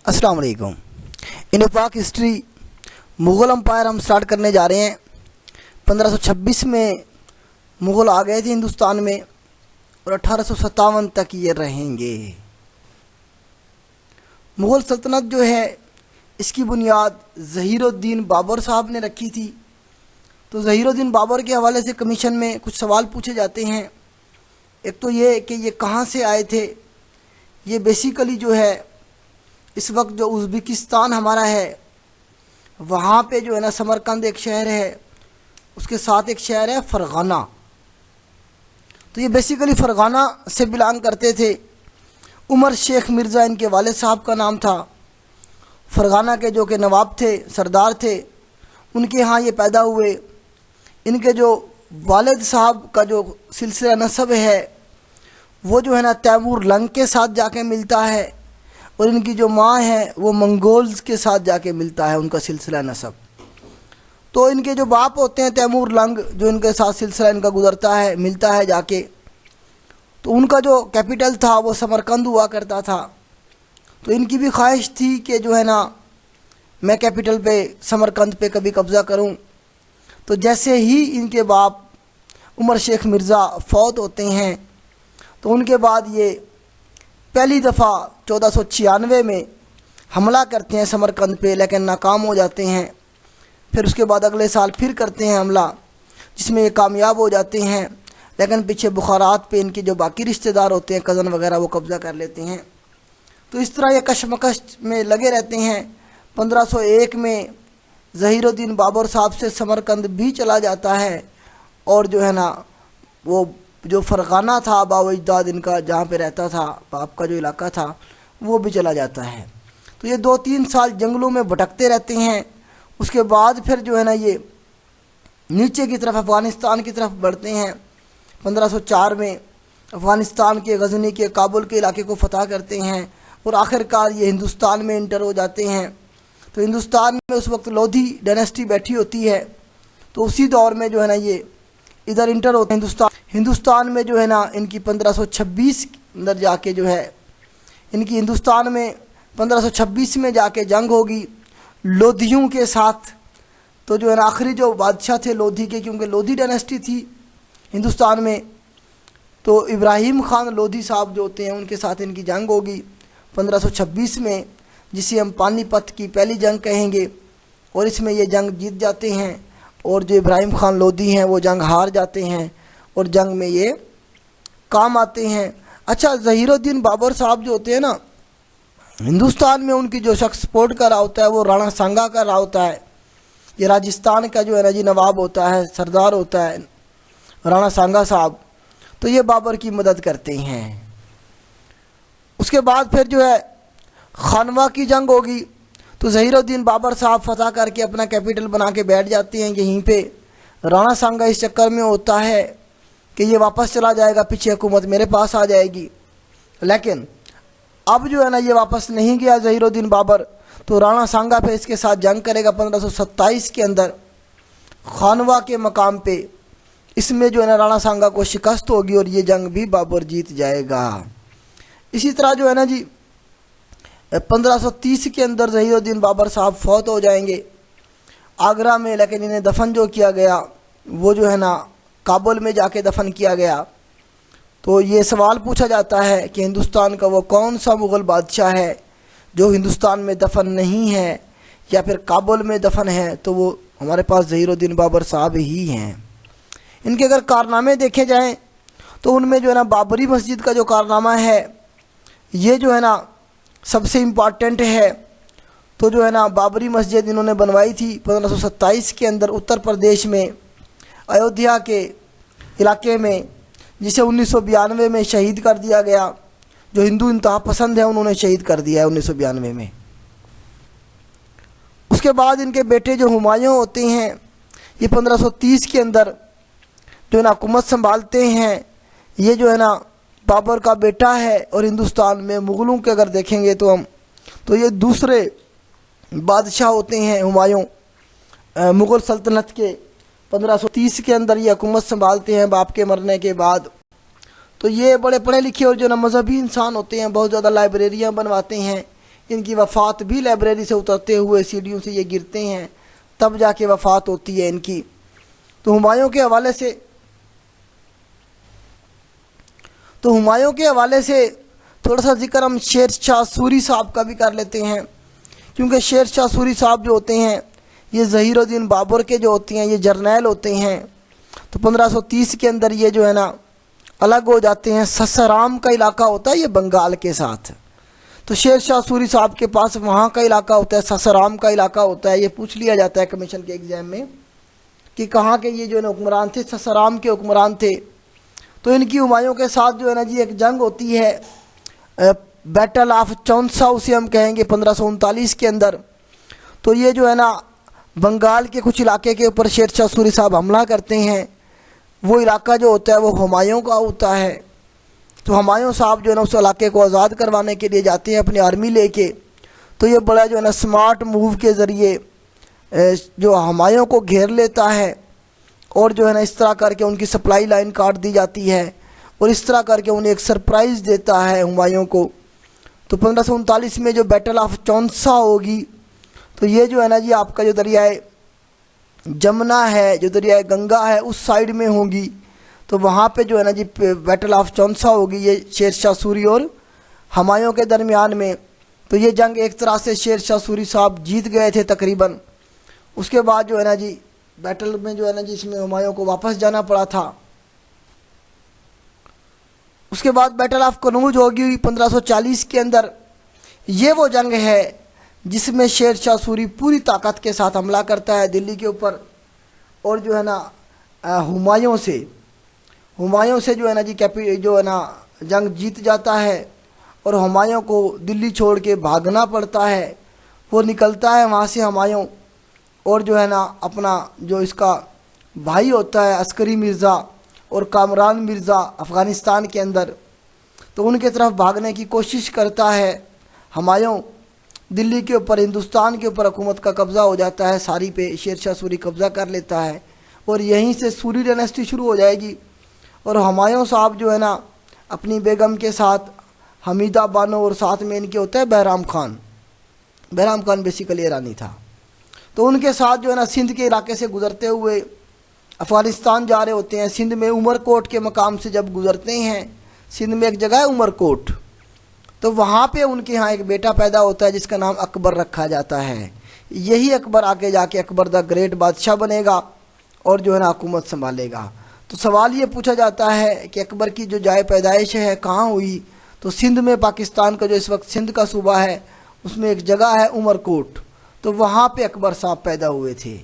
السلام علیکم۔ انڈو پاک ہسٹری مغل امپائر ہم سٹارٹ کرنے جا رہے ہیں۔ 1526 میں مغل آ گئے تھے ہندوستان میں اور 1857 تک یہ رہیں گے۔ مغل سلطنت جو ہے اس کی بنیاد ظہیر الدین بابر صاحب نے رکھی تھی۔ تو ظہیر الدین بابر کے حوالے سے کمیشن میں کچھ سوال پوچھے جاتے ہیں۔ ایک تو یہ کہ یہ کہاں سے آئے تھے۔ یہ بیسیکلی جو ہے اس وقت جو ازبکستان ہمارا ہے وہاں پہ جو ہے نا سمرقند ایک شہر ہے، اس کے ساتھ ایک شہر ہے فرغانہ۔ تو یہ بیسیکلی فرغانہ سے بلانگ کرتے تھے۔ عمر شیخ مرزا ان کے والد صاحب کا نام تھا۔ فرغانہ کے جو کہ نواب تھے، سردار تھے، ان کے ہاں یہ پیدا ہوئے۔ ان کے جو والد صاحب کا جو سلسلہ نسب ہے وہ جو ہے نا تیمور لنگ کے ساتھ جا کے ملتا ہے، اور ان کی جو ماں ہے وہ منگولز کے ساتھ جا کے ملتا ہے ان کا سلسلہ نسب۔ تو ان کے جو باپ ہوتے ہیں تیمور لنگ، جو ان کے ساتھ سلسلہ ان کا گزرتا ہے، ملتا ہے جا کے، تو ان کا جو کیپٹل تھا وہ سمرقند ہوا کرتا تھا۔ تو ان کی بھی خواہش تھی کہ جو ہے نا میں کیپٹل پہ سمرقند پہ کبھی قبضہ کروں۔ تو جیسے ہی ان کے باپ عمر شیخ مرزا فوت ہوتے ہیں تو ان کے بعد یہ پہلی دفعہ 1496 میں حملہ کرتے ہیں سمرقند پہ، لیکن ناکام ہو جاتے ہیں۔ پھر اس کے بعد اگلے سال پھر کرتے ہیں حملہ، جس میں یہ کامیاب ہو جاتے ہیں، لیکن پیچھے بخارات پہ ان کے جو باقی رشتہ دار ہوتے ہیں، کزن وغیرہ، وہ قبضہ کر لیتے ہیں۔ تو اس طرح یہ کشمکش میں لگے رہتے ہیں۔ 1501 میں ظہیر الدین بابر صاحب سے سمرقند بھی چلا جاتا ہے، اور جو ہے نا وہ جو فرغانہ تھا آباء و اجداد ان کا، جہاں پہ رہتا تھا باپ کا جو علاقہ تھا، وہ بھی چلا جاتا ہے۔ تو یہ 2-3 سال جنگلوں میں بھٹکتے رہتے ہیں۔ اس کے بعد پھر جو ہے نا یہ نیچے کی طرف افغانستان کی طرف بڑھتے ہیں۔ 1504 میں افغانستان کے غزنی کے کابل کے علاقے کو فتح کرتے ہیں، اور آخر کار یہ ہندوستان میں انٹر ہو جاتے ہیں۔ تو ہندوستان میں اس وقت لودھی ڈائنیسٹی بیٹھی ہوتی ہے، تو اسی دور میں جو ہے نا یہ ادھر انٹر ہوتے ہیں ہندوستان میں جو ہے نا ان کی 1526 اندر جا کے جو ہے ان کی ہندوستان میں 1526 میں جا کے جنگ ہوگی لودھیوں کے ساتھ۔ تو جو ہے نا آخری جو بادشاہ تھے لودھی کے، کیونکہ لودھی ڈائنیسٹی تھی ہندوستان میں، تو ابراہیم خان لودھی صاحب جو ہوتے ہیں ان کے ساتھ ان کی جنگ ہوگی 1526 میں، جسے ہم پانی پت کی پہلی جنگ کہیں گے، اور اس میں یہ جنگ جیت جاتے ہیں، اور جو ابراہیم خان لودھی ہیں وہ جنگ ہار جاتے ہیں، اور جنگ میں یہ کام آتے ہیں۔ اچھا، ظہیر الدین بابر صاحب جو ہوتے ہیں نا، ہندوستان میں ان کی جو شخص سپورٹ کر رہا ہوتا ہے وہ رانا سانگا کر رہا ہوتا ہے۔ یہ راجستھان کا جو ہے نا جی نواب ہوتا ہے، سردار ہوتا ہے رانا سانگا صاحب، تو یہ بابر کی مدد کرتے ہیں۔ اس کے بعد پھر جو ہے خانوا کی جنگ ہوگی، تو ظہیر الدین بابر صاحب فتح کر کے اپنا کیپٹل بنا کے بیٹھ جاتے ہیں یہیں پہ۔ رانا سانگا اس چکر میں ہوتا ہے کہ یہ واپس چلا جائے گا، پیچھے حکومت میرے پاس آ جائے گی، لیکن اب جو ہے نا یہ واپس نہیں گیا ظہیر الدین بابر، تو رانا سانگا پھر اس کے ساتھ جنگ کرے گا 1527 کے اندر خانوا کے مقام پہ۔ اس میں جو ہے نا رانا سانگا کو شکست ہوگی، اور یہ جنگ بھی بابر جیت جائے گا۔ اسی طرح جو ہے نا جی 1530 کے اندر ظہیر الدین بابر صاحب فوت ہو جائیں گے آگرہ میں، لیکن انہیں دفن جو کیا گیا وہ جو ہے نا کابل میں جا کے دفن کیا گیا۔ تو یہ سوال پوچھا جاتا ہے کہ ہندوستان کا وہ کون سا مغل بادشاہ ہے جو ہندوستان میں دفن نہیں ہے یا پھر کابل میں دفن ہے، تو وہ ہمارے پاس ظہیر الدین بابر صاحب ہی ہیں۔ ان کے اگر کارنامے دیکھے جائیں تو ان میں جو ہے نا بابری مسجد کا جو کارنامہ ہے یہ جو ہے نا سب سے امپارٹنٹ ہے۔ تو جو ہے نا بابری مسجد انہوں نے بنوائی تھی 1527 کے اندر اتر پردیش میں ایودھیا کے علاقے میں، جسے 1992 میں شہید کر دیا گیا۔ جو ہندو انتہا پسند ہے انہوں نے شہید کر دیا ہے 1992 میں۔ اس کے بعد ان کے بیٹے جو ہمایوں ہوتے ہیں یہ 1530 کے اندر جو ہے نا حکومت سنبھالتے ہیں۔ یہ جو ہے نا بابر کا بیٹا ہے، اور ہندوستان میں مغلوں کے اگر دیکھیں گے تو ہم تو یہ دوسرے بادشاہ ہوتے ہیں ہمایوں مغل سلطنت کے۔ 1530 کے اندر یہ حکومت سنبھالتے ہیں باپ کے مرنے کے بعد۔ تو یہ بڑے پڑھے لکھے اور جو نا مذہبی انسان ہوتے ہیں، بہت زیادہ لائبریریاں بنواتے ہیں، ان کی وفات بھی لائبریری سے اترتے ہوئے سیڑھیوں سے یہ گرتے ہیں، تب جا کے وفات ہوتی ہے ان کی۔ تو ہمایوں کے حوالے سے تھوڑا سا ذکر ہم شیر شاہ سوری صاحب کا بھی کر لیتے ہیں، کیونکہ شیر شاہ سوری صاحب جو ہوتے ہیں یہ ظہیر الدین بابر کے جو ہوتے ہیں یہ جرنیل ہوتے ہیں۔ تو 1530 کے اندر یہ جو ہے نا الگ ہو جاتے ہیں۔ سسرام کا علاقہ ہوتا ہے یہ بنگال کے ساتھ، تو شیر شاہ سوری صاحب کے پاس وہاں کا علاقہ ہوتا ہے، سسرام کا علاقہ ہوتا ہے۔ یہ پوچھ لیا جاتا ہے کمیشن کے ایگزام میں کہ کہاں کے یہ جو ہے نا حکمران تھے، سسرام کے حکمران تھے۔ تو ان کی ہمایوں کے ساتھ جو ہے نا جی ایک جنگ ہوتی ہے، بیٹل آف چونسا اسے ہم کہیں گے 1539 کے اندر۔ تو یہ جو ہے نا بنگال کے کچھ علاقے کے اوپر شیر شاہ سوری صاحب حملہ کرتے ہیں۔ وہ علاقہ جو ہوتا ہے وہ ہمایوں کا ہوتا ہے۔ تو ہمایوں صاحب جو ہے نا اس علاقے کو آزاد کروانے کے لیے جاتے ہیں اپنی آرمی لے کے۔ تو یہ بڑا جو ہے نا سمارٹ موو کے ذریعے جو ہمایوں کو گھیر لیتا ہے، اور جو ہے نا اس طرح کر کے ان کی سپلائی لائن کاٹ دی جاتی ہے، اور اس طرح کر کے انہیں ایک سرپرائز دیتا ہے ہمایوں کو۔ تو 1539 میں جو بیٹل آف چونسا ہوگی، تو یہ جو ہے نا جی آپ کا جو دریائے جمنا ہے، جو دریائے گنگا ہے، اس سائیڈ میں ہوگی۔ تو وہاں پہ جو ہے نا جی بیٹل آف چونسا ہوگی، یہ شیر شاہ سوری اور ہمایوں کے درمیان میں۔ تو یہ جنگ ایک طرح سے شیر شاہ سوری صاحب جیت گئے تھے تقریباً۔ اس کے بعد جو ہے نا جی بیٹل میں جو ہے نا جی اس میں ہمایوں کو واپس جانا پڑا تھا۔ اس کے بعد بیٹل آف کنوج ہوگی 1540 کے اندر۔ یہ وہ جنگ ہے جس میں شیر شاہ سوری پوری طاقت کے ساتھ حملہ کرتا ہے دلی کے اوپر، اور جو ہے نا ہمایوں سے جو ہے نا جی جو ہے نا جنگ جیت جاتا ہے، اور ہمایوں کو دلی چھوڑ کے بھاگنا پڑتا ہے۔ وہ نکلتا ہے وہاں سے ہمایوں، اور جو ہے نا اپنا جو اس کا بھائی ہوتا ہے عسکری مرزا اور کامران مرزا افغانستان کے اندر، تو ان کے طرف بھاگنے کی کوشش کرتا ہے ہمایوں۔ دلی کے اوپر، ہندوستان کے اوپر حکومت کا قبضہ ہو جاتا ہے، ساری پہ شیر شاہ سوری قبضہ کر لیتا ہے، اور یہیں سے سوری ڈائنیسٹی شروع ہو جائے گی۔ اور ہمایوں صاحب جو ہے نا اپنی بیگم کے ساتھ حمیدہ بانو، اور ساتھ میں ان کے ہوتا ہے بہرام خان بیسیکلی ایرانی تھا۔ تو ان کے ساتھ جو ہے نا سندھ کے علاقے سے گزرتے ہوئے افغانستان جا رہے ہوتے ہیں۔ سندھ میں عمر کوٹ کے مقام سے جب گزرتے ہیں، سندھ میں ایک جگہ ہے عمر کوٹ، تو وہاں پہ ان کے ہاں ایک بیٹا پیدا ہوتا ہے جس کا نام اکبر رکھا جاتا ہے۔ یہی اکبر آگے جا کے اکبر دا گریٹ بادشاہ بنے گا، اور جو ہے نا حکومت سنبھالے گا۔ تو سوال یہ پوچھا جاتا ہے کہ اکبر کی جو جائے پیدائش ہے کہاں ہوئی، تو سندھ میں، پاکستان کا جو اس وقت سندھ کا صوبہ ہے، اس میں ایک جگہ ہے عمر کوٹ، تو وہاں پہ اکبر صاحب پیدا ہوئے تھے۔